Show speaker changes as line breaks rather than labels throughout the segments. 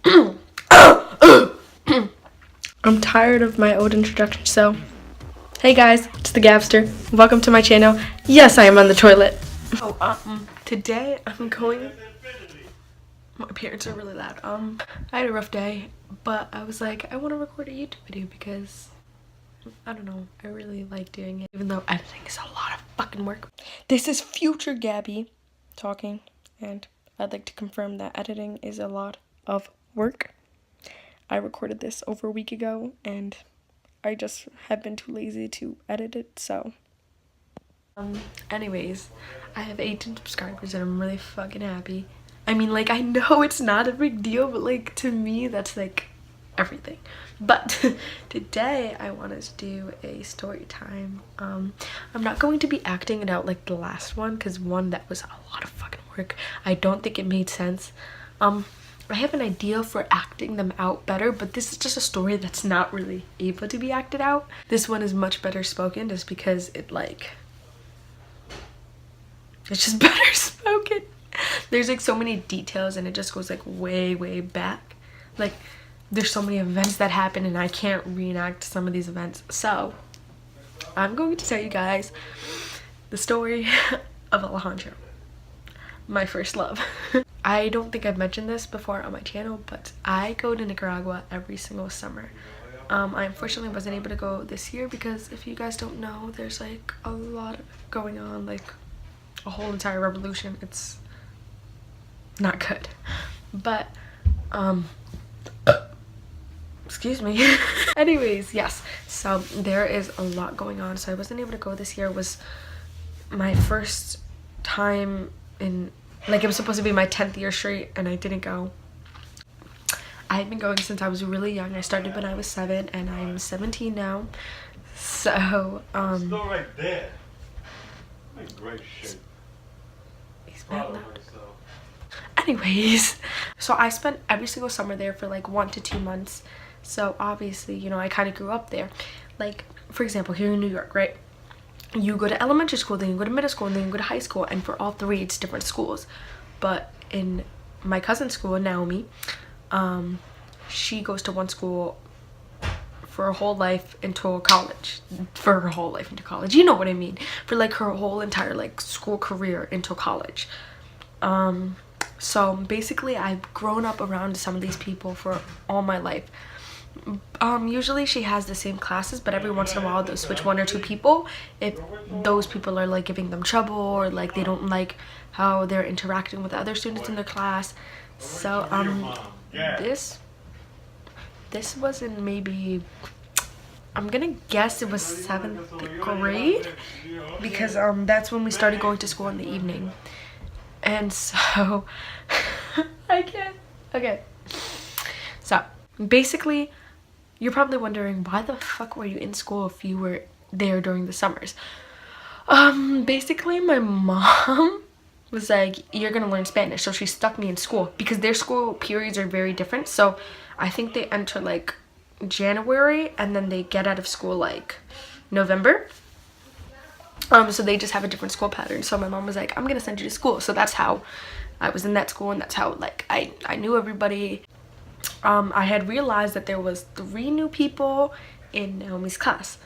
I'm tired of my old introduction, so hey guys, it's the Gabster. Welcome to my channel. Yes, I am on the toilet. Today I'm going. My parents are really loud. I had a rough day, but I was like, I want to record a YouTube video because I don't know, I really like doing it, even though editing is a lot of fucking work. This is future Gabby talking, and I'd like to confirm that editing is a lot of work. I recorded this over a week ago, and I just have been too lazy to edit it, so. Anyways, I have 18 subscribers, and I'm really fucking happy. I mean, like, I know it's not a big deal, but, like, to me, that's, like, everything. But today, I wanted to do a story time. I'm not going to be acting it out like the last one, because one, that was a lot of fucking work. I don't think it made sense. I have an idea for acting them out better, but this is just a story that's not really able to be acted out. This one is much better spoken just because it's just better spoken. There's like so many details and it just goes like way back. Like there's so many events that happen and I can't reenact some of these events. So I'm going to tell you guys the story of Alejandro, my first love. I don't think I've mentioned this before on my channel, but I go to Nicaragua every single summer. I unfortunately wasn't able to go this year because if you guys don't know, there's like a lot going on, like a whole entire revolution. It's not good. But excuse me. Anyways, yes, so there is a lot going on, so I wasn't able to go this year. It was my first time in, like, it was supposed to be my 10th year straight and I didn't go. I had been going since I was really young. I started when I was 7 and I'm 17 now. So
still right there. Like great shit.
He's proud of himself. Anyways, so I spent every single summer there for like 1 to 2 months. So obviously, you know, I kind of grew up there. Like, for example, here in New York, right? You go to elementary school, then you go to middle school, and then you go to high school, and for all three it's different schools. But in my cousin's school, Naomi, she goes to one school for her whole life until college. For her whole life into college, you know what I mean, for like her whole entire like school career until college. So basically I've grown up around some of these people for all my life. Usually she has the same classes, but every once in a while they'll switch 1 or 2 people if those people are like giving them trouble or like they don't like how they're interacting with other students in their class. So this was in maybe, I'm gonna guess it was 7th grade, because that's when we started going to school in the evening. And so I can't. Okay, so basically you're probably wondering, why the fuck were you in school if you were there during the summers? Basically my mom was like, you're gonna learn Spanish, so she stuck me in school because their school periods are very different. So I think they enter like January and then they get out of school like November. So they just have a different school pattern. So my mom was like, I'm gonna send you to school. So that's how I was in that school, and that's how like I knew everybody. I had realized that there was 3 new people in Naomi's class.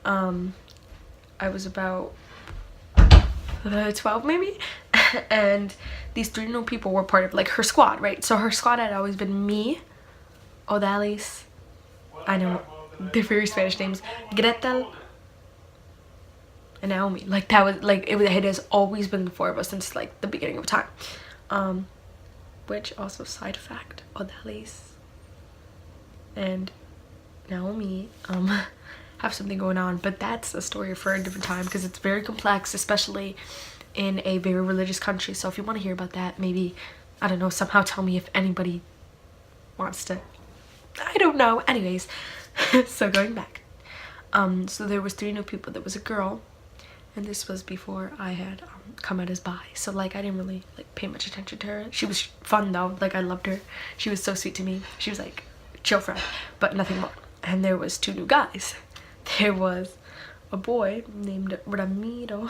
I was about 12 maybe, and these 3 new people were part of like her squad, right? So her squad had always been me, Odalis, I know they're very Spanish names, Gretel, and Naomi. Like that was like it has always been the 4 of us since like the beginning of time. Which also, side fact, Odalis and Naomi have something going on, but that's a story for a different time because it's very complex, especially in a very religious country. So if you want to hear about that, maybe, I don't know, somehow tell me if anybody wants to. I don't know. Anyways, so going back, so there was 3 new people. There was a girl, and this was before I had come out as bi, so like I didn't really like pay much attention to her. She was fun though, like I loved her. She was so sweet to me. She was like chill friend, but nothing more. And there was 2 new guys. There was a boy named Ramiro.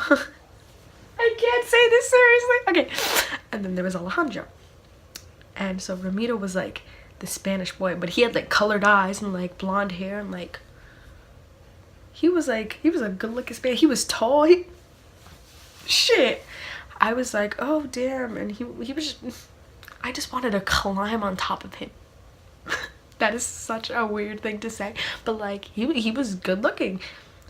I can't say this seriously. Okay. And then there was Alejandro. And so Ramiro was like the Spanish boy, but he had like colored eyes and like blonde hair, and like he was a good looking Spanish. He was tall. Shit. I was like, oh damn, and he was just, I just wanted to climb on top of him. That is such a weird thing to say, but like he was good looking,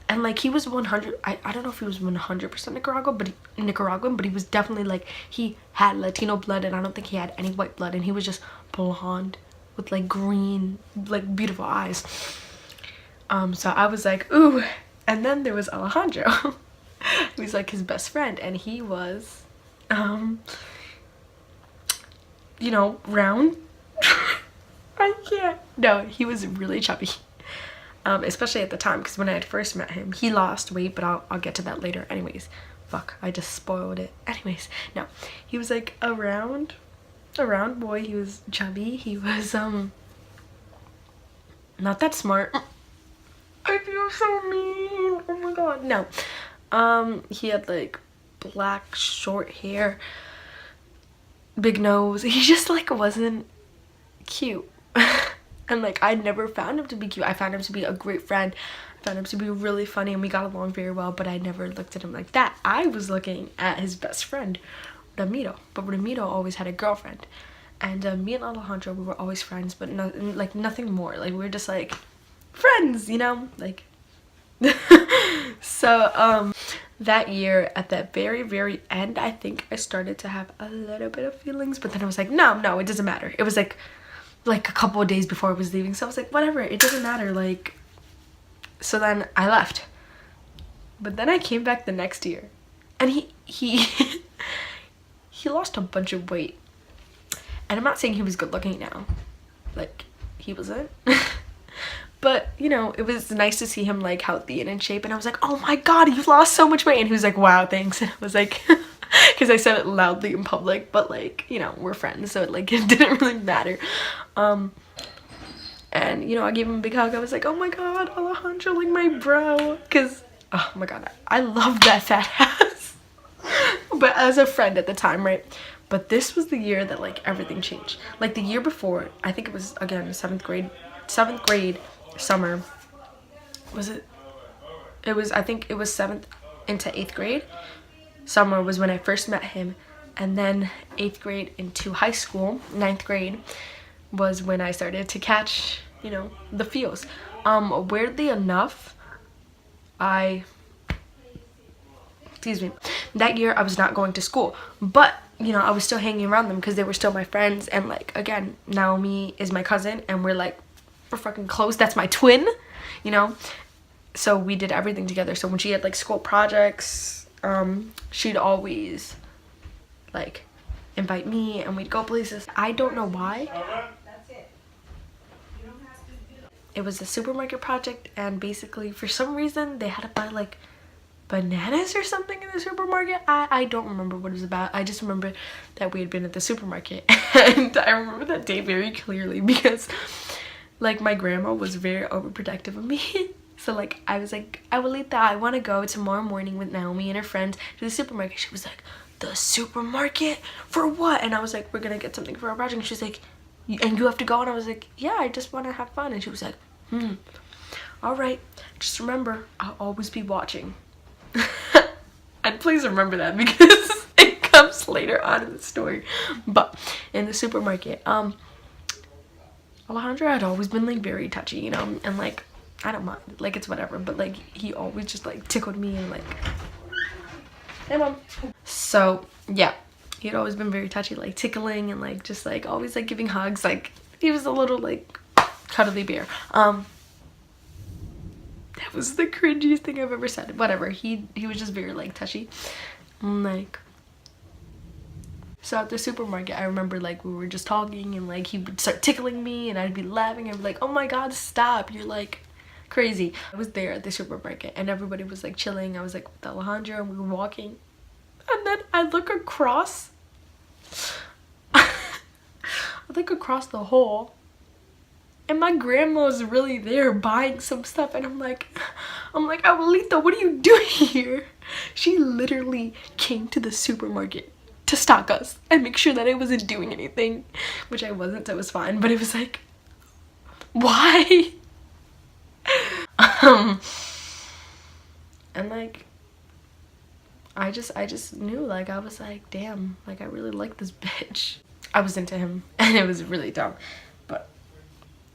and like he was 100. I don't know if he was 100% Nicaraguan, but he was definitely like, he had Latino blood, and I don't think he had any white blood, and he was just blonde with like green, like beautiful eyes. So I was like, ooh. And then there was Alejandro, who was like his best friend, and he was you know, round. I can't. No, he was really chubby. Especially at the time, because when I had first met him, he lost weight, but I'll get to that later. Anyways, fuck, I just spoiled it. Anyways, no, he was like a round boy. He was chubby. He was not that smart. I feel so mean. Oh my god. No, he had like black short hair, big nose. He just like wasn't cute. And like I never found him to be cute. I found him to be a great friend. I found him to be really funny, and we got along very well, but I never looked at him like that. I was looking at his best friend, Ramiro, but Ramiro always had a girlfriend, and me and Alejandro, we were always friends, but like nothing more. Like we were just like friends, you know, like so that year, at that very end, I think I started to have a little bit of feelings, but then I was like, no, it doesn't matter. It was like a couple of days before I was leaving, so I was like, whatever, it doesn't matter. Like, so then I left, but then I came back the next year, and he lost a bunch of weight, and I'm not saying he was good looking now, like he wasn't. But you know, it was nice to see him like healthy and in shape, and I was like, oh my god, you lost so much weight. And he was like, wow, thanks. And I was like, because I said it loudly in public, but like, you know, we're friends, so it didn't really matter. And you know, I gave him a big hug. I was like, oh my god, Alejandro, like my bro, because oh my god, I love that fat ass. But as a friend at the time, right? But this was the year that like everything changed. Like the year before, I think it was again seventh grade summer. Was it? It was, I think it was 7th into 8th grade. Summer was when I first met him, and then 8th grade into high school, 9th grade was when I started to catch, you know, the feels. Weirdly enough, excuse me, that year I was not going to school, but you know, I was still hanging around them because they were still my friends, and like again, Naomi is my cousin, and we're fucking close. That's my twin, you know, so we did everything together. So when she had like school projects, she'd always like invite me, and we'd go places. I don't know why. It was a supermarket project, and basically for some reason they had to buy like bananas or something in the supermarket. I don't remember what it was about. I just remember that we had been at the supermarket, and I remember that day very clearly because like my grandma was very overprotective of me. So like I was like, Abuelita, I want to go tomorrow morning with Naomi and her friends to the supermarket. She was like, the supermarket? For what? And I was like, we're gonna get something for our project. And she's like, and you have to go? And I was like, yeah, I just want to have fun. And she was like, all right, just remember, I'll always be watching. And please remember that because it comes later on in the story. But in the supermarket, Alejandro had always been like very touchy, you know, and like I don't mind, like it's whatever, but like he always just like tickled me and like, hey mom. So yeah, he had always been very touchy, like tickling and like just like always like giving hugs. Like he was a little like cuddly bear. That was the cringiest thing I've ever said. Whatever, he was just very like touchy, like. So at the supermarket, I remember like we were just talking, and like he would start tickling me, and I'd be laughing. I'd be like, oh my god, stop, you're like crazy. I was there at the supermarket, and everybody was like chilling. I was like with Alejandro, and we were walking, and then I look across the hall, and my grandma's really there buying some stuff, and I'm like, Abuelita, what are you doing here? She literally came to the supermarket to stalk us and make sure that I wasn't doing anything, which I wasn't, so it was fine. But it was like, Why? um and like I just knew, like, I was like, damn, like, I really like this bitch. I was into him, and it was really dumb. But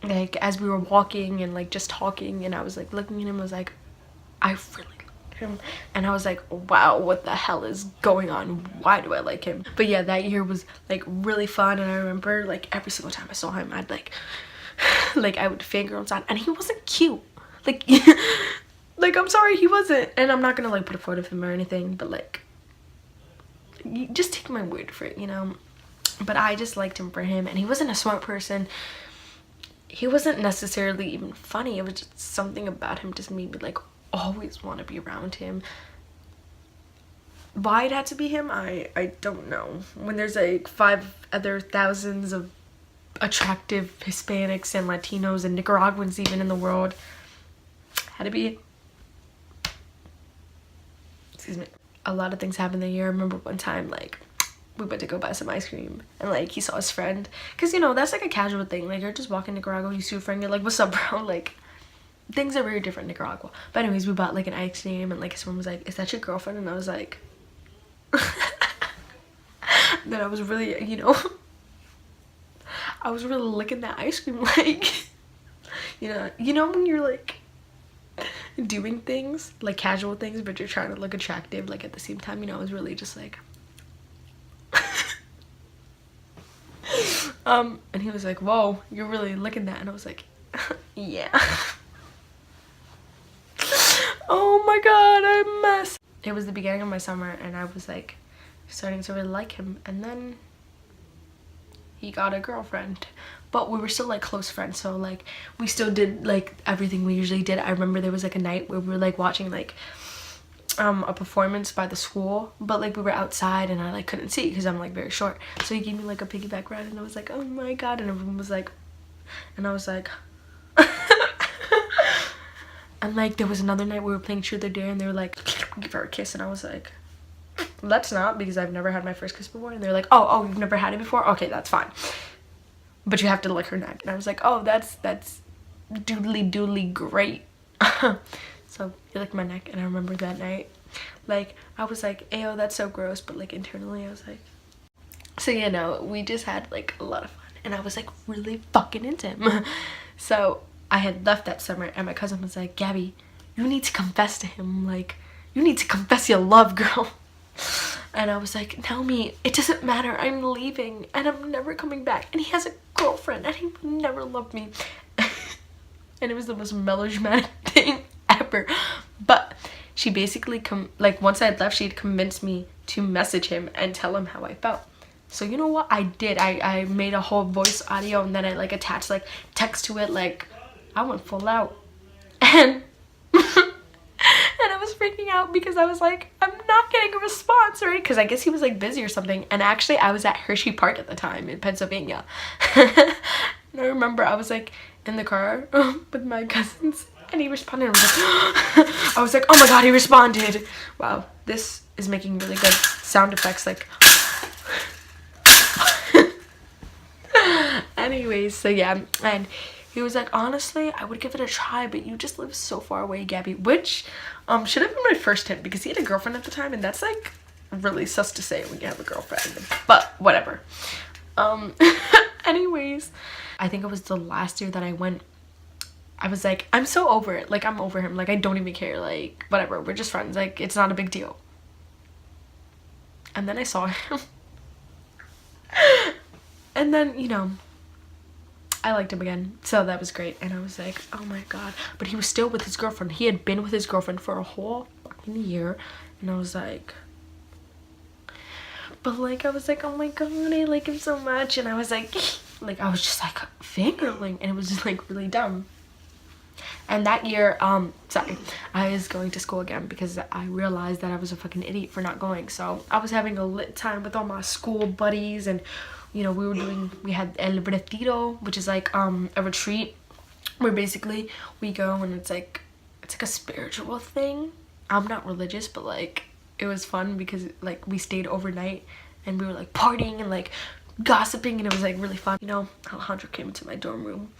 like, as we were walking and like just talking, and I was like looking at him, I was like, I really like him. And I was like, wow, what the hell is going on? Why do I like him? But yeah, that year was like really fun. And I remember like every single time I saw him, I'd like like I would fangirl inside, and he wasn't cute, like like, I'm sorry, he wasn't. And I'm not gonna like put a photo of him or anything, but like, you just take my word for it, you know. But I just liked him for him, and he wasn't a smart person. He wasn't necessarily even funny. It was just something about him just made me like always want to be around him. Why it had to be him, I don't know. When there's like 5 other thousands of attractive Hispanics and Latinos and Nicaraguans even in the world, had to be, excuse me. A lot of things happened that year. I remember one time, like, we went to go buy some ice cream, and like he saw his friend, because you know that's like a casual thing, like you're just walking to Nicaragua, you see your friend, you're like, what's up, bro? Like, things are very different in Nicaragua. But anyways, we bought like an ice cream, and like his friend was like, is that your girlfriend? And I was like then I was really, you know, I was really licking that ice cream, like, you know when you're like doing things like casual things, but you're trying to look attractive, like at the same time, you know. I was really just like and he was like, whoa, you're really licking that. And I was like, yeah. Oh my god, I'm a mess. It was the beginning of my summer, and I was like starting to really like him, and then he got a girlfriend. But we were still like close friends, so like we still did like everything we usually did. I remember there was like a night where we were like watching like a performance by the school, but like we were outside, and I like couldn't see because I'm like very short. So he gave me like a piggyback ride, and I was like, oh my god. And everyone was like, and I was like and like there was another night we were playing Truth or Dare, and they were like, give her a kiss, and I was like, let's not, because I've never had my first kiss before. And they're like, oh, you've never had it before? Okay, that's fine, but you have to lick her neck. And I was like, oh, that's doodly great. So he licked my neck, and I remember that night, like, I was like, ayo, that's so gross, but like internally I was like, so you know, we just had like a lot of fun, and I was like really fucking into him. So I had left that summer, and my cousin was like, Gabby, you need to confess to him, like, you need to confess your love, girl. And I was like, Naomi, it doesn't matter, I'm leaving, and I'm never coming back, and he has a girlfriend, and he will never love me. And it was the most melodramatic thing ever. But she basically like, once I had left, she'd convinced me to message him and tell him how I felt. So you know what I did? I made a whole voice audio, and then I like attached like text to it. Like, I went full out, and and I was freaking out because I was like, I'm not getting a response, right? Because I guess he was like busy or something. And actually I was at Hershey Park at the time in Pennsylvania. And I remember I was like in the car with my cousins, and he responded. I was like, oh my god, he responded. Wow, this is making really good sound effects, like anyways. So yeah, and he was like, honestly, I would give it a try, but you just live so far away, Gabby. Which should have been my first hint, because he had a girlfriend at the time, and that's like really sus to say when you have a girlfriend, but whatever. Anyways, I think it was the last year that I went. I was like, I'm so over it, like I'm over him, like I don't even care, like whatever, we're just friends, like it's not a big deal. And then I saw him and then, you know, I liked him again, so that was great. And I was like, oh my god. But he was still with his girlfriend. He had been with his girlfriend for a whole fucking year. And I was like, but like, I was like, oh my god, I like him so much. And I was like I was just like fangirling, and it was just like really dumb. And that year, sorry, I was going to school again because I realized that I was a fucking idiot for not going. So I was having a lit time with all my school buddies, and you know, we had El Retiro, which is like a retreat where basically we go, and it's like a spiritual thing. I'm not religious, but like it was fun because like we stayed overnight, and we were like partying and like gossiping, and it was like really fun. You know, Alejandro came into my dorm room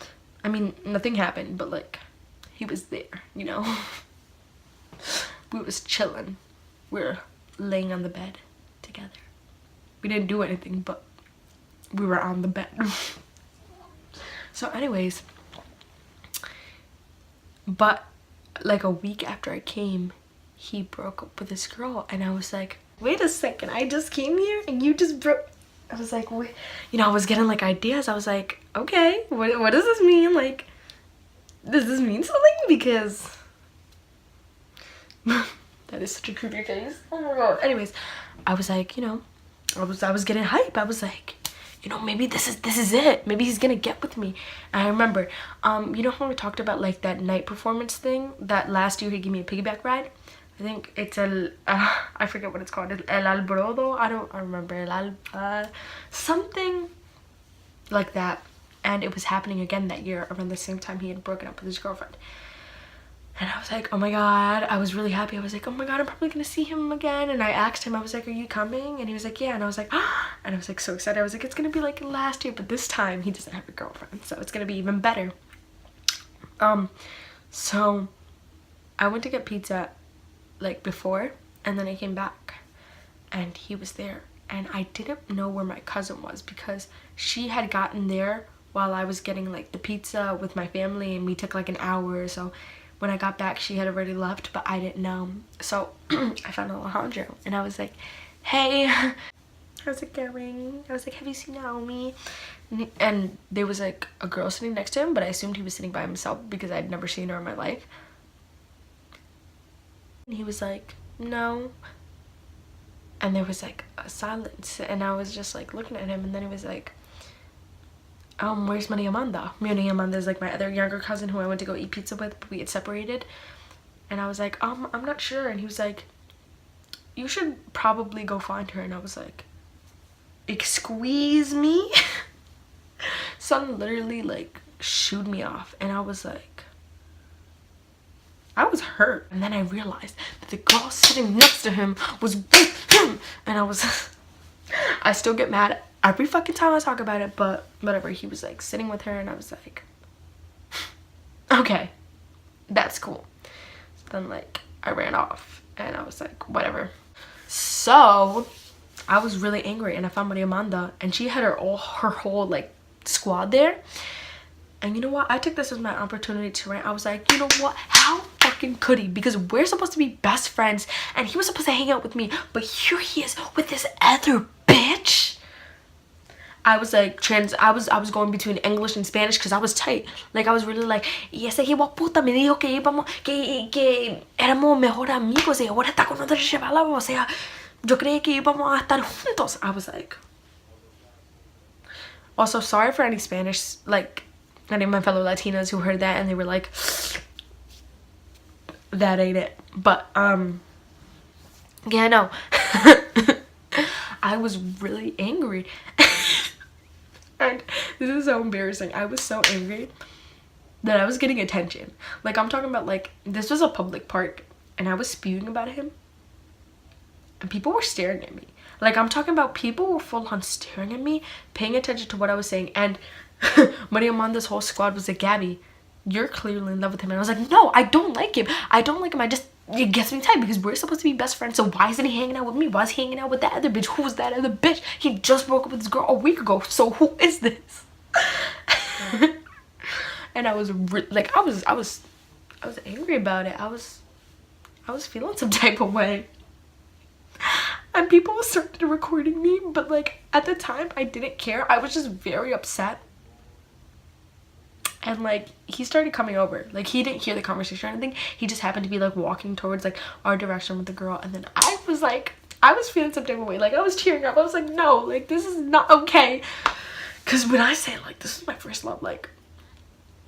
I mean, nothing happened, but like, he was there, you know? We was chilling. We were laying on the bed together. We didn't do anything, but we were on the bed. So anyways, but like a week after I came, he broke up with this girl, and I was like, wait a second, I just came here and you just broke. I was like, wait, you know, I was getting like ideas. I was like, okay, what does this mean? Like, does this mean something? Because that is such a creepy face. Oh my god. Anyways, I was like, you know, I was getting hype. I was like, you know, maybe this is it. Maybe he's gonna get with me. And I remember, you know how we talked about like that night performance thing that last year he gave me a piggyback ride. I think it's I forget what it's called. El Alborodo. I don't remember. Something like that. And it was happening again that year around the same time he had broken up with his girlfriend. And I was like, oh my god, I was really happy. I was like, oh my god, I'm probably gonna see him again. And I asked him, I was like, are you coming? And he was like, yeah. And I was like, ah, and I was like so excited. I was like, it's gonna be like last year, but this time he doesn't have a girlfriend, so it's gonna be even better. So I went to get pizza like before, and then I came back and he was there, and I didn't know where my cousin was because she had gotten there while I was getting like the pizza with my family, and we took like an hour or so. When I got back, she had already left, but I didn't know. So I found Alejandro, and I was like, hey, how's it going? I was like, have you seen Naomi? And there was like a girl sitting next to him, but I assumed he was sitting by himself because I'd never seen her in my life. And he was like, no. And there was like a silence, and I was just like looking at him, and then he was like, where's Maria Amanda? Maria Amanda is like my other younger cousin who I went to go eat pizza with, but we had separated. And I was like, I'm not sure. And he was like, you should probably go find her. And I was like, excuse me? Son literally like shooed me off, and I was like, I was hurt. And then I realized that the girl sitting next to him was with him, and I was I still get mad every fucking time I talk about it, but whatever. He was like sitting with her, and I was like, okay, that's cool. So then like I ran off, and I was like, whatever. So I was really angry, and I found Maria Amanda, and she had her whole like squad there. And you know what, I took this as my opportunity to rant. I was like, you know what, how fucking could he? Because we're supposed to be best friends, and he was supposed to hang out with me, but here he is with this other bitch. I was like I was going between English and Spanish because I was tight. Like I was really like, y ese hijo puta me dijo que íbamos, que éramos mejor amigos y ahora está con otra chavala, o sea, yo creí que íbamos a estar juntos. I was like, also sorry for any Spanish, like any of my fellow Latinas who heard that and they were like, that ain't it. But yeah, no. I was really angry. And this is so embarrassing. I was so angry that I was getting attention. Like I'm talking about, like this was a public park and I was spewing about him and people were staring at me. Like I'm talking about people were full on staring at me, paying attention to what I was saying. And Maria Amanda's whole squad was like, Gabby, you're clearly in love with him. And I was like, no, I don't like him. I don't like him. It gets me tight because we're supposed to be best friends. So why isn't he hanging out with me? Why is he hanging out with that other bitch? Who was that other bitch? He just broke up with this girl a week ago. So who is this? And I was like, I was angry about it. I was feeling some type of way. And people started recording me, but like at the time I didn't care. I was just very upset. And like he started coming over, like he didn't hear the conversation or anything. He just happened to be like walking towards like our direction with the girl, and then I was like, I was feeling some type of way. Like I was tearing up. I was like, no, like this is not okay. Because when I say like this is my first love, like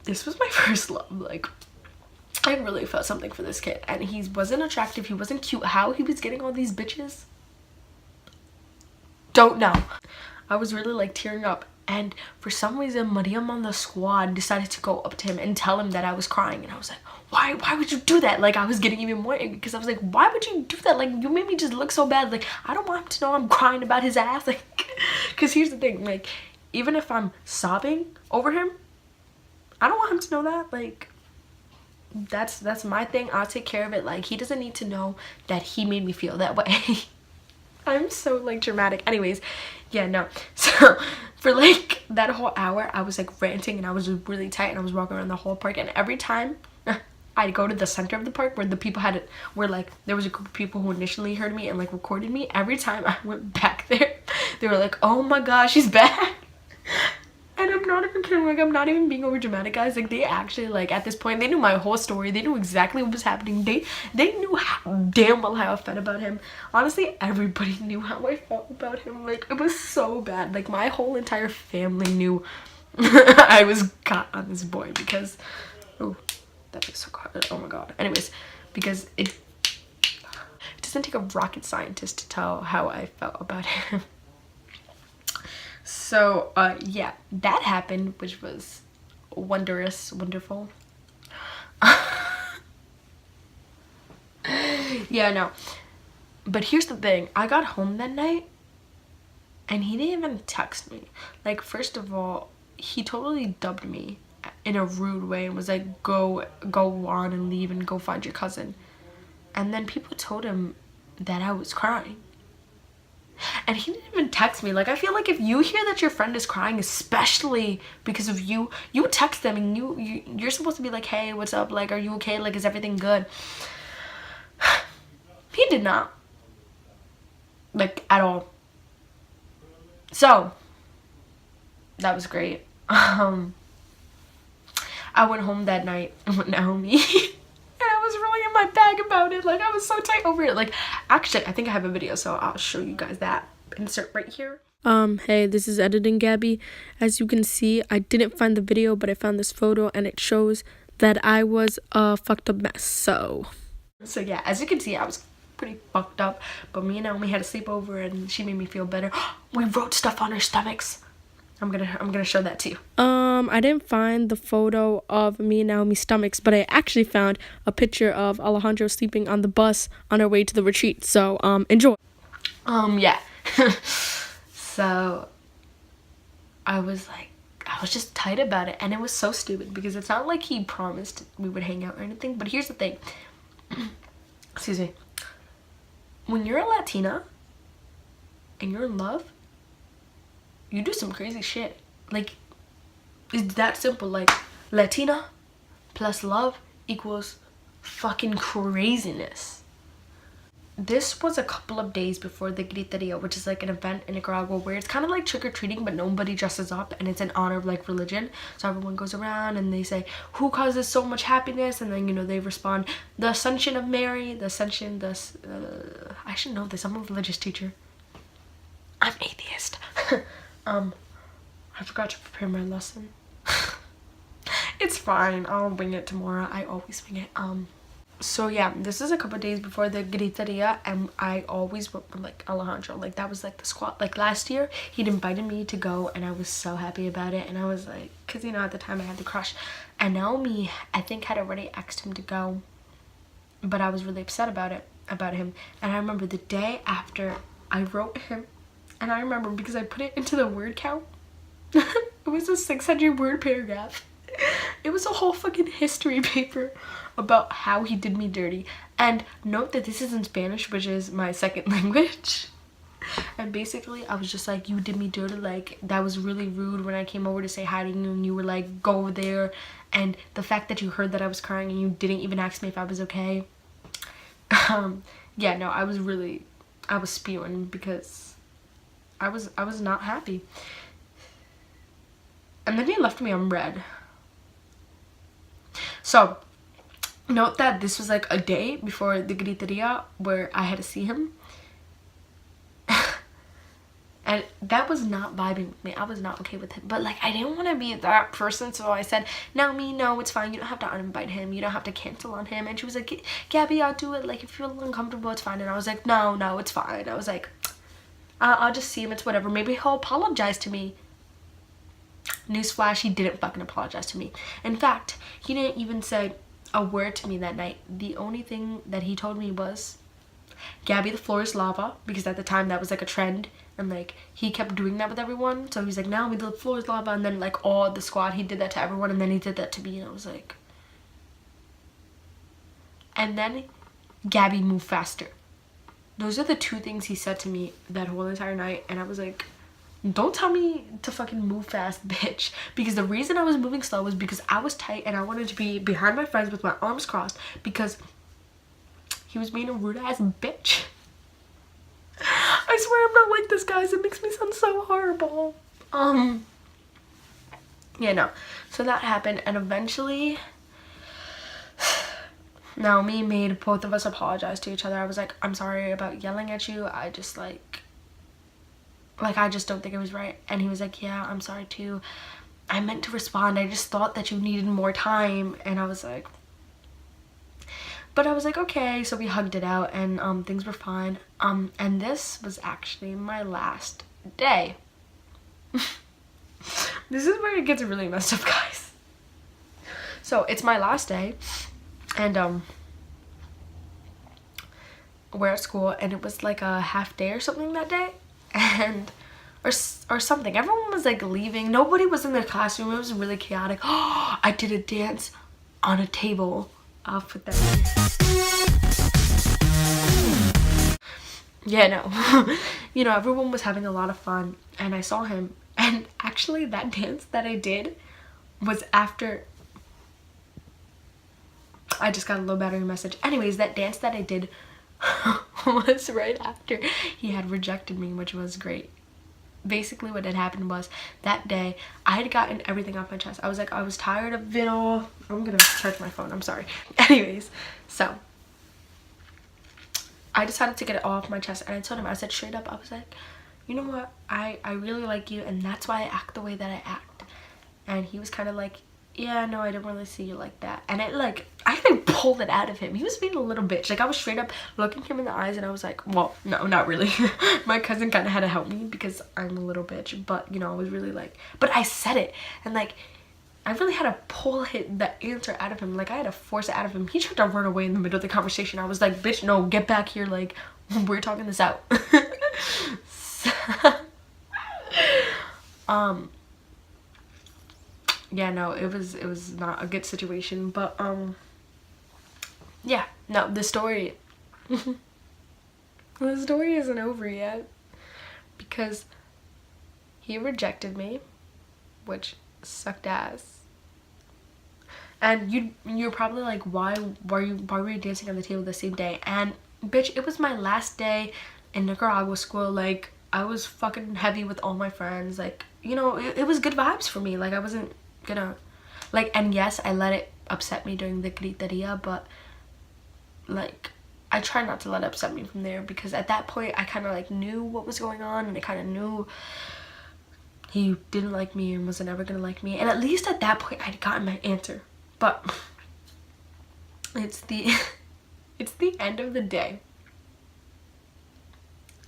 this was my first love, like I really felt something for this kid. And he wasn't attractive, he wasn't cute. How he was getting all these bitches, don't know. I was really like tearing up. And for some reason, Maria Amanda's squad decided to go up to him and tell him that I was crying. And I was like, why would you do that? Like, I was getting even more angry because I was like, why would you do that? Like, you made me just look so bad. Like, I don't want him to know I'm crying about his ass. Like, because here's the thing. Like, even if I'm sobbing over him, I don't want him to know that. Like, that's my thing. I'll take care of it. Like, he doesn't need to know that he made me feel that way. I'm so like dramatic. Anyways, yeah, no. So for like that whole hour, I was like ranting and I was really tight and I was walking around the whole park, and every time I'd go to the center of the park where the people had it, where like there was a group of people who initially heard me and like recorded me. Every time I went back there, they were like, oh my gosh, she's back. And I'm not even kidding, like, I'm not even being over dramatic, guys. Like, they actually, like, at this point, they knew my whole story. They knew exactly what was happening. They knew damn well how I felt about him. Honestly, everybody knew how I felt about him. Like, it was so bad. Like, my whole entire family knew I was caught on this boy because, oh, that makes so hard. Oh my god. Anyways, because it doesn't take a rocket scientist to tell how I felt about him. So yeah, that happened, which was wonderful. Yeah, no, but here's the thing, I got home that night and he didn't even text me. Like, first of all, he totally dubbed me in a rude way and was like, go on and leave and go find your cousin. And then people told him that I was crying. And he didn't even text me. Like, I feel like if you hear that your friend is crying, especially because of you, you text them and you're supposed to be like, hey, what's up? Like, are you okay? Like, is everything good? He did not. Like, at all. So, that was great. I went home that night with Naomi. I was really in my bag about it. Like, I was so tight over it. Like, actually, I think I have a video, so I'll show you guys that. Insert right here. Hey, this is Editing Gabby. As you can see, I didn't find the video, but I found this photo and it shows that I was a fucked up mess. So yeah, as you can see, I was pretty fucked up, but me and Naomi had a sleepover and she made me feel better. We wrote stuff on our stomachs. I'm gonna show that to you. I didn't find the photo of me and Naomi's stomachs, but I actually found a picture of Alejandro sleeping on the bus on our way to the retreat. So enjoy. Yeah. So I was just tight about it, and it was so stupid because it's not like he promised we would hang out or anything. But here's the thing. Excuse me. When you're a Latina and you're in love, you do some crazy shit. Like, it's that simple. Like, Latina plus love equals fucking craziness. This was a couple of days before the Griteria, which is like an event in Nicaragua where it's kind of like trick-or-treating, but nobody dresses up, and it's in honor of like religion. So everyone goes around and they say, who causes so much happiness? And then, you know, they respond, the Ascension of Mary, the Ascension, I should know this, I'm a religious teacher. I'm atheist. I forgot to prepare my lesson. It's fine, I'll wing it tomorrow. I always wing it. So yeah, this is a couple days before the Griteria, and I always went with like Alejandro. Like, that was like the squad. Like, last year he'd invited me to go and I was so happy about it, and I was like, because, you know, at the time I had the crush, and Naomi, I think, had already asked him to go, but I was really upset about him. And I remember the day after I wrote him, and I remember because I put it into the word count. It was a 600 word paragraph. It was a whole fucking history paper about how he did me dirty. And note that this is in Spanish, which is my second language. And basically, I was just like, you did me dirty. Like, that was really rude when I came over to say hi to you and you were like, go over there. And the fact that you heard that I was crying and you didn't even ask me if I was okay. Yeah, no, I was spewing because I was not happy. And then he left me on red. So, note that this was like a day before the Griteria where I had to see him. And that was not vibing with me. I was not okay with him. But like, I didn't want to be that person, so I said, Naomi, no, it's fine. You don't have to uninvite him. You don't have to cancel on him. And she was like, Gabby, I'll do it. Like, if you feel uncomfortable, it's fine. And I was like, no, it's fine. I was like, I'll just see him. It's whatever. Maybe he'll apologize to me. Newsflash, he didn't fucking apologize to me. In fact, he didn't even say a word to me that night. The only thing that he told me was, Gabby, the floor is lava, because at the time that was like a trend, And like he kept doing that with everyone. So he's like, now the floor is lava. And then like all the squad, he did that to everyone. And then he did that to me. And I was like, and then Gabby, move faster. Those are the two things he said to me that whole entire night. And I was like, don't tell me to fucking move fast, bitch. Because the reason I was moving slow was because I was tight and I wanted to be behind my friends with my arms crossed, because he was being a rude ass bitch. I swear I'm not like this, guys. It makes me sound so horrible. Yeah, no. So that happened, and eventually Naomi made both of us apologize to each other. I was like, I'm sorry about yelling at you. I just like I just don't think it was right. And he was like, yeah, I'm sorry too. I meant to respond. I just thought that you needed more time. And I was like, but I was like, okay. So we hugged it out, and things were fine. And this was actually my last day. This is where it gets really messed up, guys. So it's my last day, and we're at school, and it was like a half day or something that day, and or something. Everyone was like leaving. Nobody was in the classroom. It was really chaotic. I did a dance on a table off with that. Yeah, no. You know, everyone was having a lot of fun, and I saw him. And actually that dance that I did was after I just got a low battery message. Anyways, that dance that I did was right after he had rejected me, which was great. Basically what had happened was that day I had gotten everything off my chest. I was like, I was tired of it all. I'm gonna charge my phone, I'm sorry. Anyways, so I decided to get it all off my chest, and I told him, I said straight up, I was like, you know what, I really like you, and that's why I act the way that I act. And he was kind of like, yeah, no, I don't really see you like that. And it like, I like pulled it out of him. He was being a little bitch. Like I was straight up looking him in the eyes, and I was like, well, no, not really. My cousin kind of had to help me because I'm a little bitch, but you know, I was really like, but I said it, and like I really had to pull the answer out of him. Like I had to force it out of him. He tried to run away in the middle of the conversation. I was like, bitch, no, get back here. Like we're talking this out. Yeah, no, it was not a good situation, but yeah, no, the story the story isn't over yet, because he rejected me, which sucked ass. And you're probably like, why were you dancing on the table the same day? And bitch, it was my last day in Nicaragua school. Like I was fucking heavy with all my friends. Like, you know, it was good vibes for me. Like I wasn't gonna like, and yes, I let it upset me during the griteria, but like I try not to let it upset me from there, because at that point I kind of like knew what was going on, and I kind of knew he didn't like me and wasn't ever gonna like me. And at least at that point I'd gotten my answer. But it's the it's the end of the day,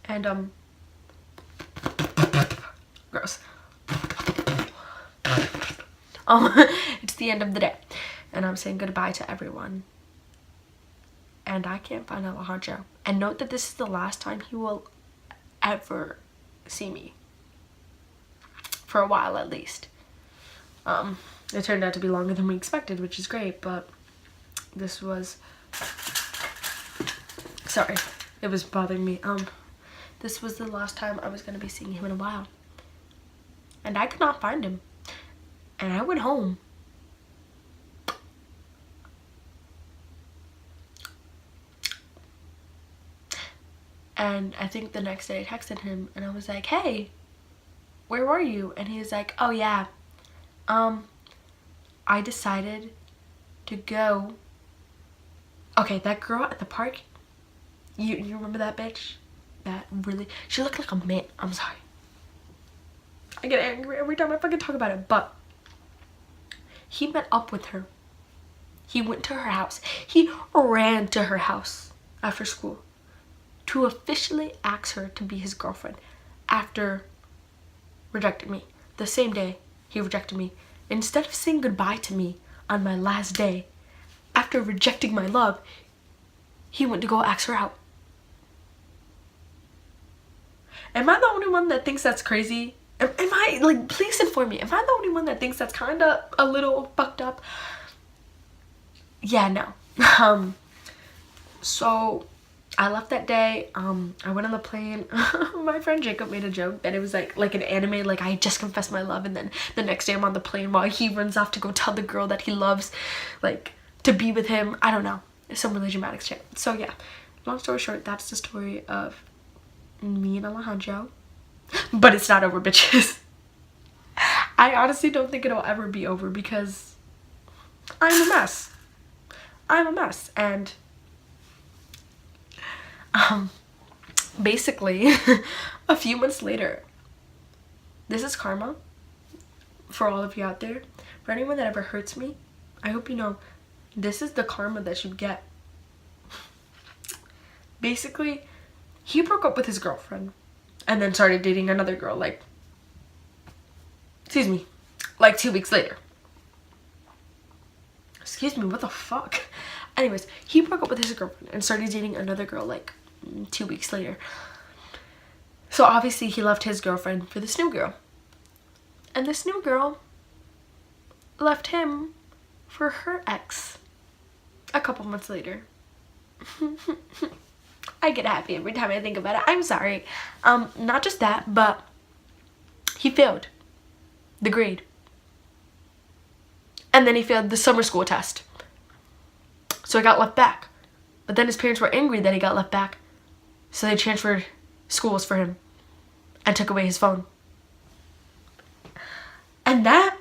and gross. It's the end of the day, and I'm saying goodbye to everyone, and I can't find Alejandro. And note that this is the last time he will ever see me, for a while at least. It turned out to be longer than we expected, which is great, but this was, sorry, it was bothering me. This was the last time I was gonna be seeing him in a while, and I could not find him. And I went home. And I think the next day I texted him, and I was like, hey, where were you? And he was like, oh yeah, I decided to go. Okay, that girl at the park, you remember that bitch? That really, she looked like a man. I'm sorry. I get angry every time I fucking talk about it, but he met up with her. He went to her house. He ran to her house after school to officially ask her to be his girlfriend after rejecting me. The same day he rejected me. Instead of saying goodbye to me on my last day after rejecting my love, he went to go ask her out. Am I the only one that thinks that's crazy? Am I, like, please inform me. Am I the only one that thinks that's kind of a little fucked up? Yeah, no. So I left that day. I went on the plane. My friend Jacob made a joke that it was like an anime, like I just confessed my love, and then the next day I'm on the plane while he runs off to go tell the girl that he loves, like, to be with him. I don't know. It's some really dramatic shit. So yeah, long story short, that's the story of me and Alejandro. But it's not over, bitches. I honestly don't think it'll ever be over because I'm a mess. I'm a mess. And basically a few months later, this is karma for all of you out there. For anyone that ever hurts me, I hope you know this is the karma that you get. Basically, he broke up with his girlfriend and then started dating another girl, like 2 weeks later. Excuse me, what the fuck? Anyways, he broke up with his girlfriend and started dating another girl like 2 weeks later. So obviously he left his girlfriend for this new girl. And this new girl left him for her ex a couple months later. I get happy every time I think about it. I'm sorry. Not just that, but he failed the grade. And then he failed the summer school test. So he got left back. But then his parents were angry that he got left back. So they transferred schools for him and took away his phone. And that,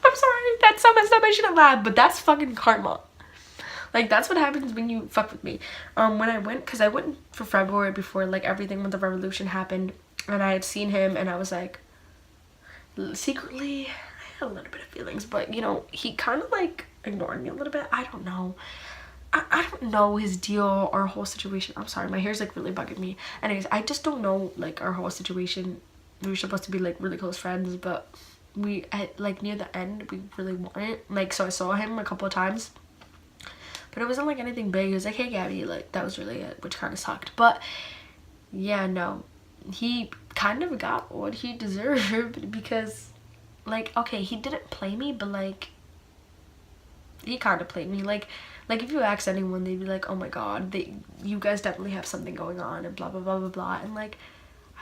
I'm sorry, that's so messed up, I shouldn't laugh, but that's fucking karma. Like, that's what happens when you fuck with me. When I went, because I went for February before, like, everything with the revolution happened, and I had seen him, and I was like, secretly, I had a little bit of feelings, but, you know, he kind of, like, ignored me a little bit. I don't know. I don't know his deal, our whole situation. I'm sorry, my hair's, like, really bugging me. Anyways, I just don't know, like, our whole situation. We were supposed to be, like, really close friends, but we, at, like, near the end, we really weren't. Like, so I saw him a couple of times. But it wasn't like anything big. It was like, hey Gabby, like that was really it, which kind of sucked. But yeah, no, he kind of got what he deserved because, like, okay, he didn't play me, but like he kind of played me. Like if you ask anyone, they'd be like, oh my god, you guys definitely have something going on and blah blah blah blah blah. And like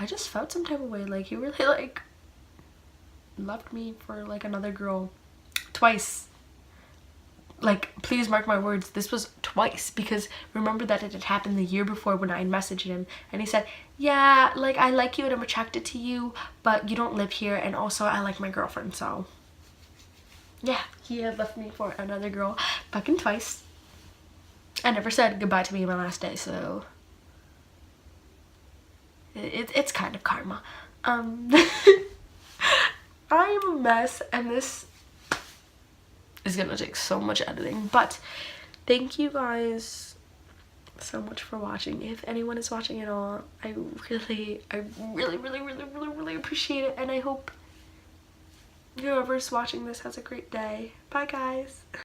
I just felt some type of way. Like he really like left me for like another girl twice. Like, please mark my words, this was twice, because remember that it had happened the year before when I messaged him, and he said, yeah, like, I like you and I'm attracted to you, but you don't live here, and also I like my girlfriend, so, yeah, he had left me for another girl fucking twice, and never said goodbye to me on my last day, so, it's kind of karma. I'm a mess, and this is gonna take so much editing, but thank you guys so much for watching. If anyone is watching at all, I really appreciate it, and I hope whoever's watching this has a great day. Bye guys.